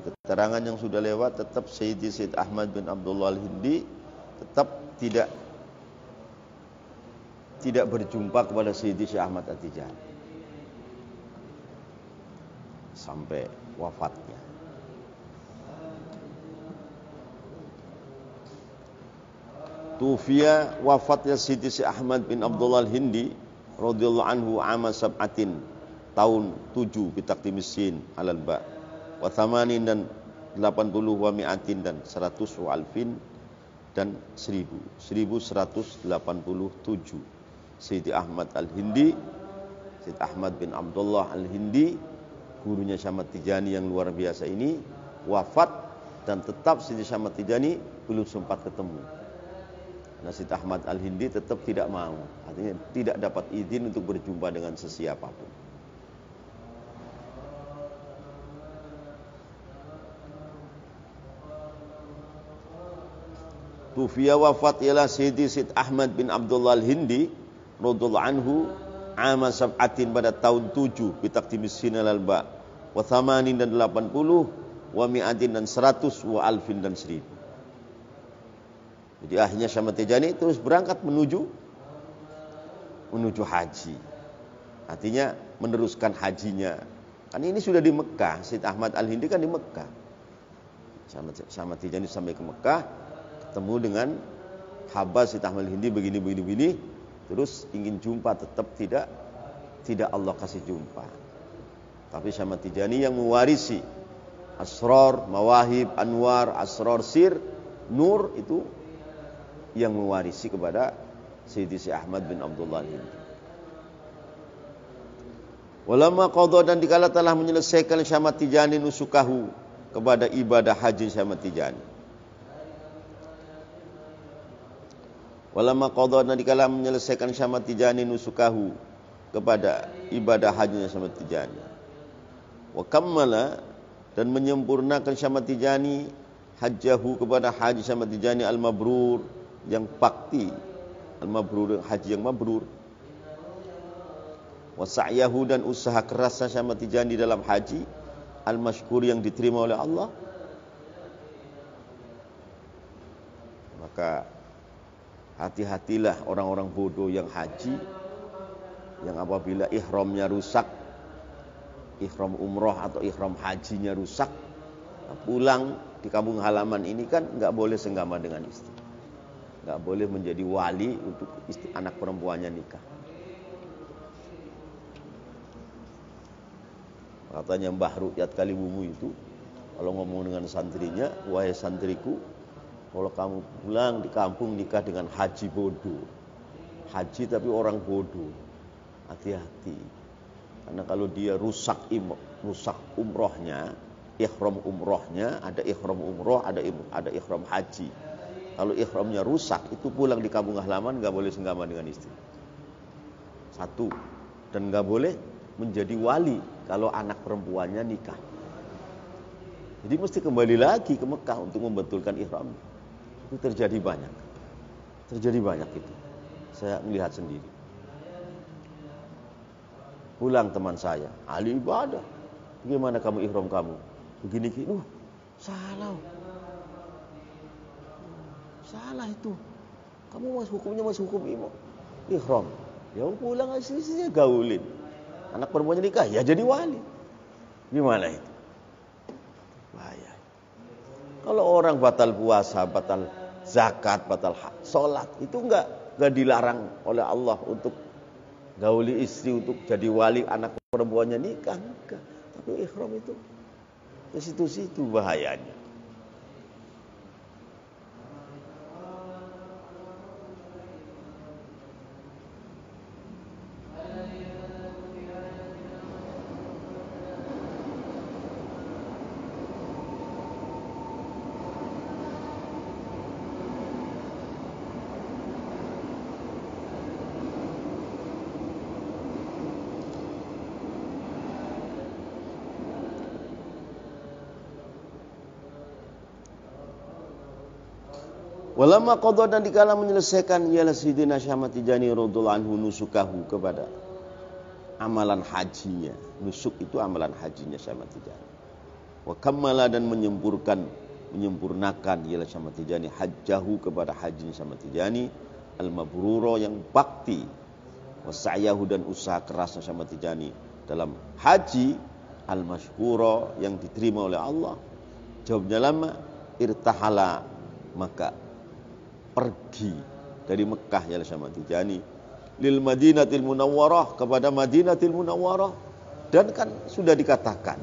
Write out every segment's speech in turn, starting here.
keterangan yang sudah lewat, tetap Sayyidi Syed Ahmad bin Abdullah Al-Hindi tetap tidak berjumpa kepada Sayyidi Syekh Ahmad At-Tijani sampai wafatnya. Tufiya, wafatnya Sayyidi Syekh Ahmad bin Abdullah Al-Hindi radhiyallahu anhu ama sab'atin, tahun 7 bitaqdimis sin alal ba, wa thamanin dan 80, wa mi'atin dan 100, wa alfin dan 1187. Sayyidi Ahmad Al-Hindi, Sayyid Ahmad bin Abdullah Al-Hindi, gurunya Syekh Ahmad Tijani yang luar biasa ini wafat, dan tetap Sayyidi Syekh Ahmad Tijani belum sempat ketemu. Nah, Sayyid Ahmad Al-Hindi tetap tidak mau, artinya tidak dapat izin untuk berjumpa dengan sesiapapun. Tufiya, wafat ialah Sayyidi Syed Ahmad bin Abdullah Al-Hindi radhiyallahu anhu ama sab'atin, pada tahun 7 bitaqdimis sin alal ba, wa thamanin dan 80, wa mi'atin dan 100, wa alfin dan 1000. Jadi akhirnya Syekh Ahmad Tijani terus berangkat menuju haji. Artinya meneruskan hajinya. Kan ini sudah di Mekah, Syed Ahmad Al-Hindi kan di Mekah. Syekh Ahmad Tijani sampai ke Mekah, ketemu dengan Habas Syed Ahmad Al-Hindi begini, terus ingin jumpa, tetap tidak Allah kasih jumpa. Tapi Syekh Ahmad Tijani yang mewarisi asrar, mawahib, anwar, asrar, sir, nur, itu yang mewarisi kepada Sayyidi Syekh Ahmad bin Abdullah Al-Hindi. Walamma qadha, dan dikala telah menyelesaikan Syekh Ahmad Tijani nusukahu, kepada ibadah haji Syekh Ahmad Tijani. Walamma qadha, dan dikala menyelesaikan Syekh Ahmad Tijani nusukahu, kepada ibadah haji Syekh Ahmad Tijani. Wa kammala, dan menyempurnakan Syekh Ahmad Tijani hajjahu, kepada haji Syekh Ahmad Tijani al-mabrur, yang bakti, al-mabrur, haji yang mabrur. Wa sa'yahu, dan usaha kerasnya Syekh Ahmad Tijani dalam haji al-mashkur, yang diterima oleh Allah. Maka hati-hatilah orang-orang bodoh yang haji, yang apabila ihramnya rusak, ihram umroh atau ihram hajinya rusak, pulang di kampung halaman ini kan nggak boleh senggama dengan istri, nggak boleh menjadi wali untuk istri, anak perempuannya nikah. Katanya Mbah Rukyat Kaliwungu itu kalau ngomong dengan santrinya, wahai santriku, kalau kamu pulang di kampung nikah dengan haji bodoh, haji tapi orang bodoh, hati-hati. Karena kalau dia rusak umrohnya, ihram umrohnya, ada ihram umroh, ada ihram haji. Kalau ihramnya rusak, itu pulang di kampung halaman nggak boleh senggama dengan istri. Satu, dan nggak boleh menjadi wali kalau anak perempuannya nikah. Jadi mesti kembali lagi ke Mekah untuk membetulkan ihram. Itu terjadi banyak itu. Saya melihat sendiri. Pulang teman saya, ahli ibadah, bagaimana kamu ihram kamu? Begini, salah itu. Kamu hukumnya masih hukum ihram. Ya pulang aslinya gaulin. Anak perempuannya nikah, ya jadi wali. Gimana itu? Bahaya. Kalau orang batal puasa, batal zakat, batal sholat, itu enggak dilarang oleh Allah untuk gauli istri, untuk jadi wali anak perempuannya nikah, enggak. Tapi ihram itu ke situ-situ bahayanya. Walamma qadha, dan dikala menyelesaikan ialah Sayyidina Syekh Ahmad Tijani radhiyallahu anhu nusukahu, kepada amalan hajinya. Nusuk itu amalan hajinya Syekh Ahmad Tijani. Wa kammala dan menyempurnakan ialah Syekh Ahmad Tijani hajjahu kepada haji Syekh Ahmad Tijani al-mabruro yang bakti, wa sa'yahu dan usaha kerasnya Syekh Ahmad Tijani dalam haji al-mashkuro yang diterima oleh Allah. Jawabnya lama, irtahala maka pergi dari Mekah ya Syekh Ahmad Tijani lil Madinatil Munawwarah kepada Madinatil Munawwarah, dan kan sudah dikatakan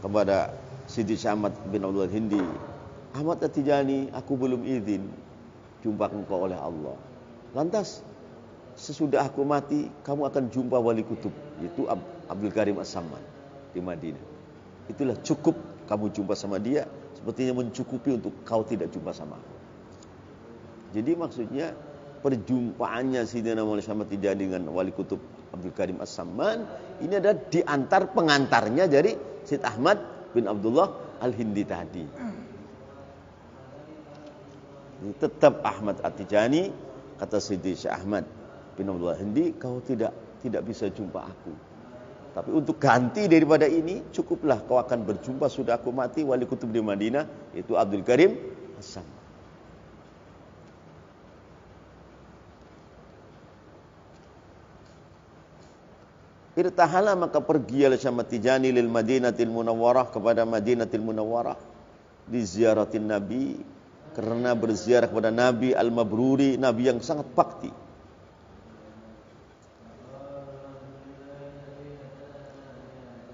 kepada Sidi Syekh Ahmad bin Abdul Hindi, Ahmad Tijani, aku belum izin jumpa engkau oleh Allah. Lantas sesudah aku mati kamu akan jumpa wali kutub, yaitu Abdul Karim As-Samman di Madinah. Itulah cukup kamu jumpa sama dia, sepertinya mencukupi untuk kau tidak jumpa sama aku. Jadi maksudnya perjumpaannya Sayyidina Maulana Syekh Ahmad Tijani dengan wali kutub Abdul Karim As-Samman ini adalah diantar pengantarnya dari Syed Ahmad bin Abdullah Al-Hindi tadi. Ini tetap Ahmad At-Tijani, kata Sidi Syekh Ahmad bin Abdullah Al-Hindi, kau tidak bisa jumpa aku. Tapi untuk ganti daripada ini, cukuplah kau akan berjumpa sudah aku mati wali kutub di Madinah, yaitu Abdul Karim As-Samman. Irtahala maka pergi oleh Syekh Ahmad Tijani lil Madinatil Munawwarah kepada Madinatil Munawwarah di ziaratin Nabi, karena berziarah kepada Nabi al-Mabruri, Nabi yang sangat bakti.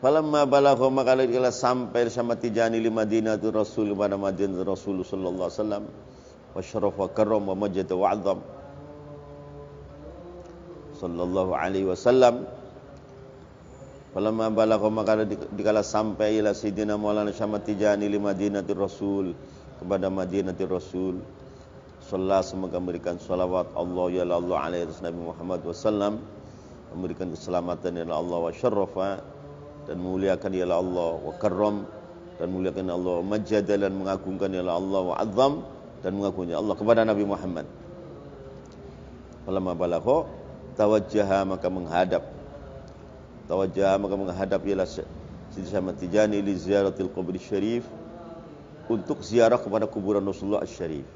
Falamma balagha maka kala sampai Syekh Ahmad Tijani li Madinatul Rasul pada Madinatul Rasul sallallahu alaihi wasallam wa syarafa karram wa majada wa 'azzam sallallahu alaihi wasallam. Falamma balagha maka dikala sampai ila Sayyidina Maulana Syekh Ahmad Tijani li Madinatir Rasul kepada Madinatir Rasul, sallallahu semoga memberikan salawat Allah ya Allah alaihi Nabi Muhammad wasallam, memberikan keselamatan ya Allah, wa syarrafa dan muliakan ya Allah, wa karram dan muliakan ya Allah, majada dan mengagungkan ya Allah, wa azzam dan mengagungkan ya Allah kepada Nabi Muhammad. Falamma balagha tawajjaha maka menghadap ialah Sidi Syekh Ahmad Tijani li ziaratil qabr syarif, untuk ziarah kepada kuburan Rasulullah Asy-Syarif.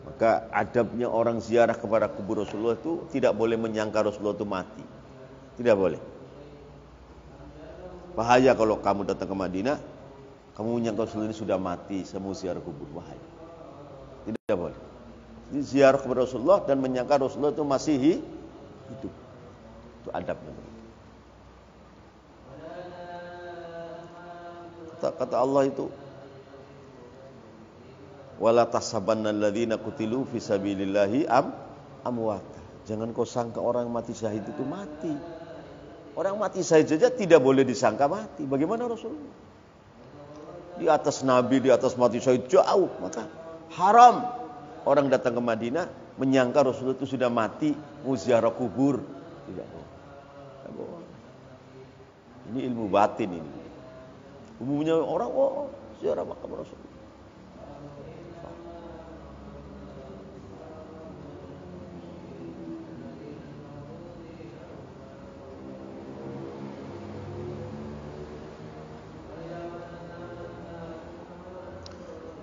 Maka adabnya orang ziarah kepada kubur Rasulullah itu tidak boleh menyangka Rasulullah itu mati. Tidak boleh. Bahaya kalau kamu datang ke Madinah, kamu menyangka Rasulullah ini sudah mati, saya mau ziarah kubur. Bahaya. Tidak boleh. Jadi ziarah kepada Rasulullah dan menyangka Rasulullah itu masih hidup. Itu adabnya. Kata Allah itu, wala tahsabanna alladzina qutilu fi sabilillahi amwata. Jangan kau sangka orang mati syahid itu mati. Orang mati syahid saja tidak boleh disangka mati. Bagaimana Rasulullah? Di atas Nabi, di atas mati syahid jauh. Maka haram orang datang ke Madinah menyangka Rasulullah itu sudah mati, mau ziarah kubur. Tidak boleh. Ini ilmu batin ini. Umumnya orang ziarah makam Rasulullah.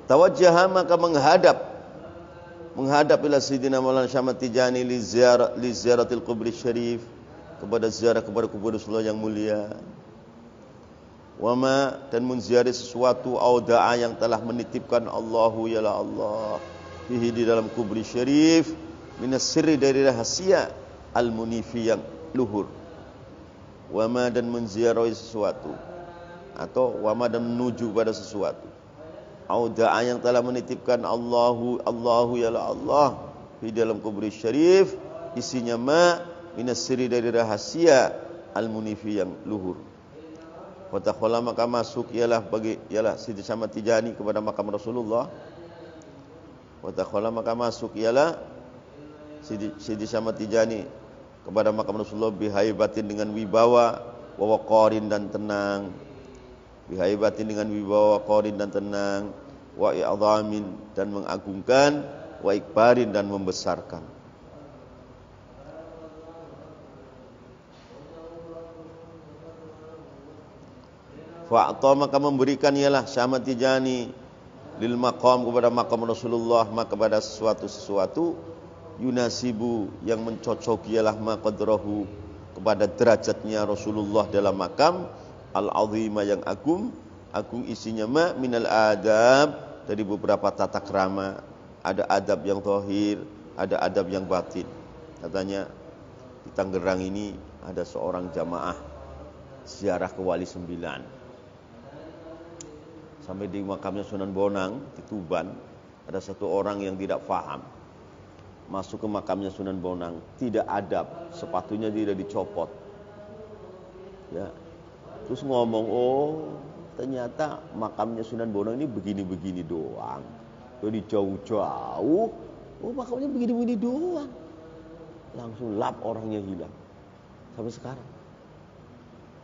Tawajjaha maka menghadap ila Sayyidina Maulana Syekh Ahmad Tijani li ziyaratil qabr syarif, kepada ziarah kepada kubur Rasulullah yang mulia. Wama dan menziarahi sesuatu auda'a yang telah menitipkan Allahu ya Allah fihi di dalam kubur syarif minas sirri dari rahasia al-munifi yang luhur. Wama dan menziarahi sesuatu atau wama dan menuju pada sesuatu auda'a yang telah menitipkan Allahu ya Allah di dalam kubur syarif, isinya ma minas sirri dari rahasia al-munifi yang luhur. Wa takhala maka masuk ialah Sidi Syekh Ahmad Tijani kepada makam Rasulullah. Wa takhala maka masuk ialah Sidi Syekh Ahmad Tijani kepada makam Rasulullah bihaibatin dengan wibawa, wa waqarin dan tenang. Bihaibatin dengan wibawa, waqarin dan tenang, wa i'dhamin dan mengagungkan, wa ikbarin dan membesarkan. Fa'ata maka memberikan ialah Syekh Ahmad Tijani lil maqam kepada maqam Rasulullah, maka kepada sesuatu yunasibu yang mencocoki ialah maqadrahu kepada derajatnya Rasulullah dalam makam al-azimah yang agung isinya minal adab, dari beberapa tata krama. Ada adab yang zahir, ada adab yang batin. Katanya di Tangerang ini ada seorang jamaah ziarah ke Wali Sembilan. Sampai di makamnya Sunan Bonang di Tuban, ada satu orang yang tidak paham. Masuk ke makamnya Sunan Bonang, tidak adab, sepatunya tidak dicopot. Ya. Terus ngomong, oh ternyata makamnya Sunan Bonang ini begini-begini doang. Jadi jauh-jauh, oh makamnya begini-begini doang. Langsung lap, orangnya hilang. Sampai sekarang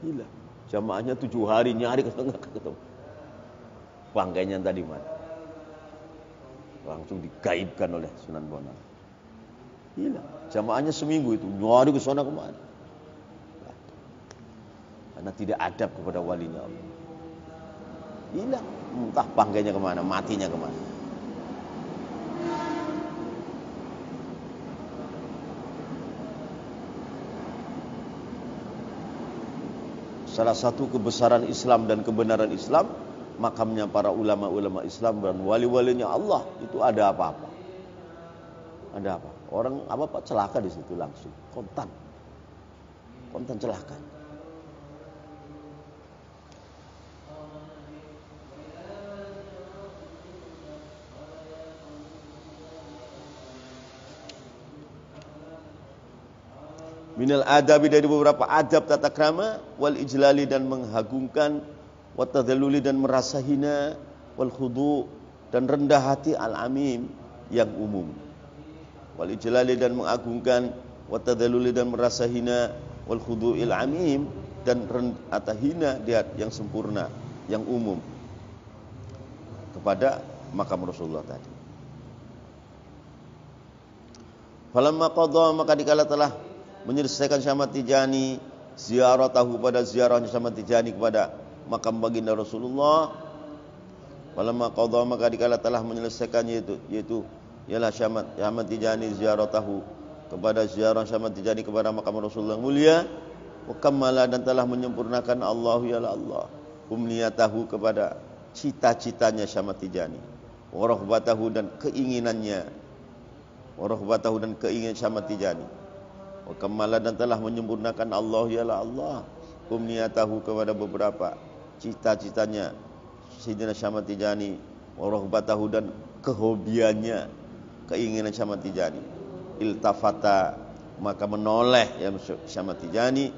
hilang. Jamaahnya 7 hari nyari ketemu. Bangkainya tadi mana? Langsung digaibkan oleh Sunan Bonang. Hilang. Jamaahnya seminggu itu nyari ke sana kemana? Karena tidak adab kepada walinya Allah. Hilang. Entah bangkainya kemana, matinya kemana. Salah satu kebesaran Islam dan kebenaran Islam, makamnya para ulama-ulama Islam dan wali-walinya Allah, itu ada apa-apa. Ada apa? Orang apa-apa celaka di situ langsung, kontan celaka. Minal adabi, dari beberapa adab tata krama, wal ijlali dan menghagungkan, wa tadalluli dan merasa hina, wal khudu dan rendah hati, al amim yang umum. Wal ijlali dan mengagungkan, wa tadalluli dan merasa hina, wal khudu'il amim dan rendah hina dia yang sempurna, yang umum kepada makam Rasulullah tadi. Falamma qadha, maka dikala telah menyelesaikan Syekh Ahmad Tijani ziaratahu, pada ziarahnya Syekh Ahmad Tijani kepada makam baginda Rasulullah. Falamma qadha, maka dikala telah menyelesaikannya yaitu ialah Syekh Ahmad Tijani ziaratahu, kepada ziarah Syekh Ahmad Tijani kepada makam Rasulullah mulia, wa kammala dan telah menyempurnakan Allahu ya Allah umniyatahu, kepada cita-citanya Syekh Ahmad Tijani, wa rahbatahu dan keinginannya, wa rahbatahu dan keinginan Syekh Ahmad Tijani, wa kammala dan telah menyempurnakan Allah ya Allah umniyatahu, kepada beberapa cita-citanya Sayyidina Syekh Ahmad Tijani, wa rahbatahu dan kehobiannya, keinginan Syekh Ahmad Tijani. Iltafata, maka menoleh ya Syekh Ahmad Tijani,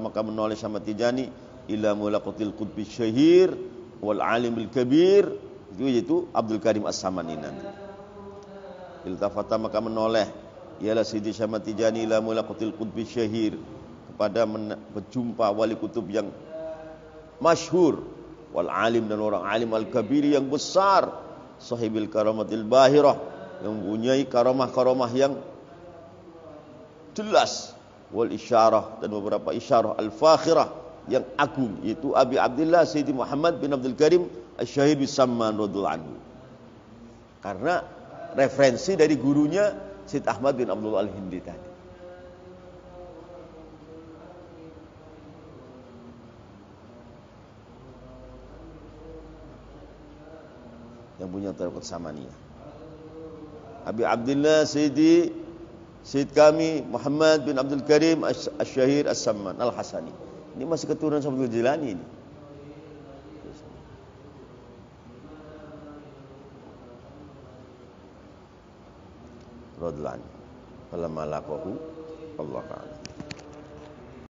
maka menoleh Syekh Ahmad Tijani ila mulaqatil qutbi syahir wal alimil kabir, itu Abdul Karim As-Samani nanti. Iltafata, maka menoleh ialah Sidi Syekh Ahmad Tijani ila mulaqatil qutbi syahir, kepada berjumpa wali kutub yang masyhur, wal alim dan orang alim al kabir yang besar, sahibil karamatil bahirah, yang mempunyai karamah-karamah yang jelas, wal isyarah dan beberapa isyarah al fakhirah yang agung, yaitu Abi Abdullah Sayyidi Muhammad bin Abdul Karim Asy-Syahid Bis-Samman radhiyallahu anhu. Karena referensi dari gurunya Syed Ahmad bin Abdul Al-Hindi tadi. Yang punya tarekat Samaniyah. Abi Abdullah Syed kami Muhammad bin Abdul Karim Asy-Syahid As-Samman Al-Hasani. Ini masih keturunan Syabdul Jilani ini. Radhiyallahu anhu. Falamma laqahu Allah ta'ala.